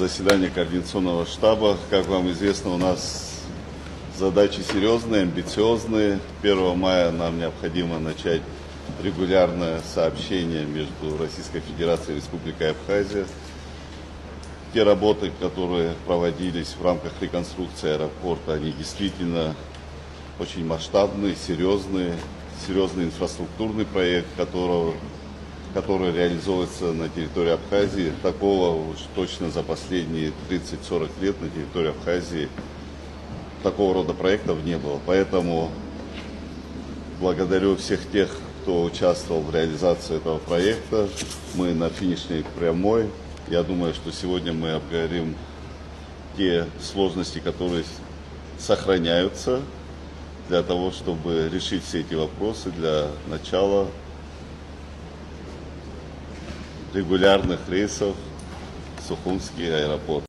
заседание Координационного штаба. Как вам известно, у нас задачи серьезные, амбициозные. 1 мая нам необходимо начать регулярное сообщение между Российской Федерацией и Республикой Абхазия. Те работы, которые проводились в рамках реконструкции аэропорта, они действительно очень масштабные, серьезный инфраструктурный проект, который реализуется на территории Абхазии. Такого уж точно за последние 30-40 лет на территории Абхазии такого рода проектов не было. Поэтому благодарю всех тех, кто участвовал в реализации этого проекта. Мы на финишной прямой. Я думаю, что сегодня мы обговорим те сложности, которые сохраняются для того, чтобы решить все эти вопросы для начала регулярных рейсов в Сухумский аэропорт.